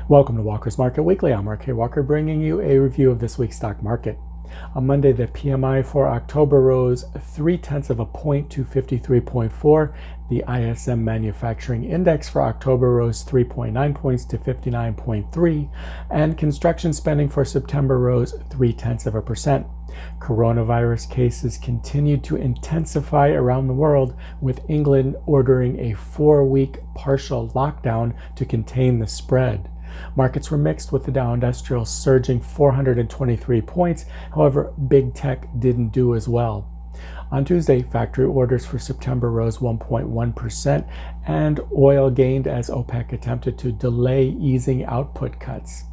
Welcome to Walker's Market Weekly. I'm RK Walker, bringing you a review of this week's stock market. On Monday, the PMI for October rose 0.3 of a point to 53.4. The ISM Manufacturing Index for October rose 3.9 points to 59.3, and construction spending for September rose 0.3%. Coronavirus cases continued to intensify around the world, with England ordering a 4-week partial lockdown to contain the spread. Markets were mixed, with the Dow Industrial surging 423 points. However, big tech didn't do as well. On Tuesday, factory orders for September rose 1.1%, and oil gained as OPEC attempted to delay easing output cuts.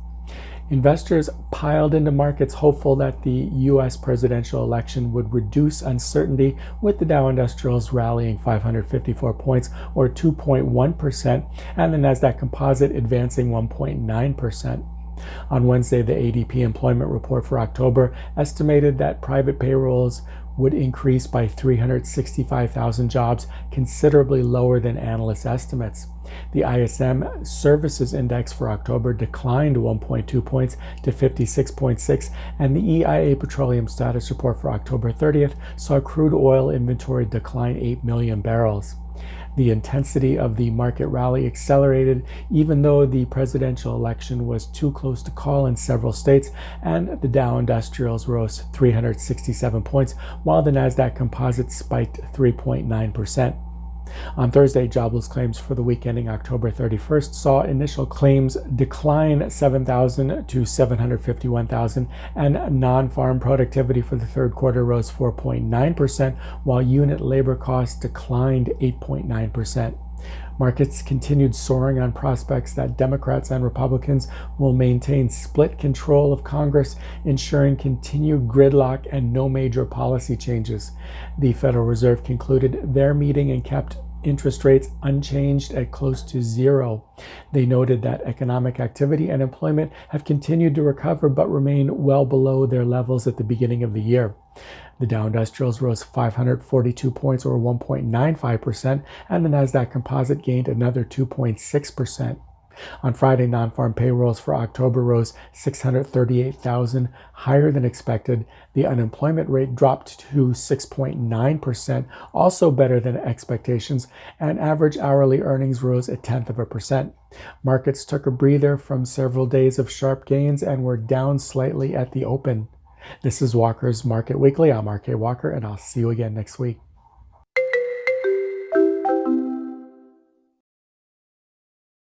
Investors piled into markets hopeful that the U.S. presidential election would reduce uncertainty, with the Dow Industrials rallying 554 points or 2.1%, and the Nasdaq Composite advancing 1.9%. On Wednesday, the ADP employment report for October estimated that private payrolls would increase by 365,000 jobs, considerably lower than analyst estimates. The ISM Services Index for October declined 1.2 points to 56.6, and the EIA Petroleum Status Report for October 30th saw crude oil inventory decline 8 million barrels. The intensity of the market rally accelerated even though the presidential election was too close to call in several states, and the Dow Industrials rose 367 points, while the Nasdaq Composite spiked 3.9%. On Thursday, jobless claims for the week ending October 31st saw initial claims decline 7,000 to 751,000, and non-farm productivity for the third quarter rose 4.9%, while unit labor costs declined 8.9%. Markets continued soaring on prospects that Democrats and Republicans will maintain split control of Congress, ensuring continued gridlock and no major policy changes. The Federal Reserve concluded their meeting and kept interest rates unchanged at close to zero. They noted that economic activity and employment have continued to recover but remain well below their levels at the beginning of the year. The Dow Industrials rose 542 points or 1.95%, and the Nasdaq Composite gained another 2.6%. On Friday, non-farm payrolls for October rose 638,000, higher than expected. The unemployment rate dropped to 6.9%, also better than expectations, and average hourly earnings rose 0.1%. Markets took a breather from several days of sharp gains and were down slightly at the open. This is Walker's Market Weekly. I'm RK Walker, and I'll see you again next week.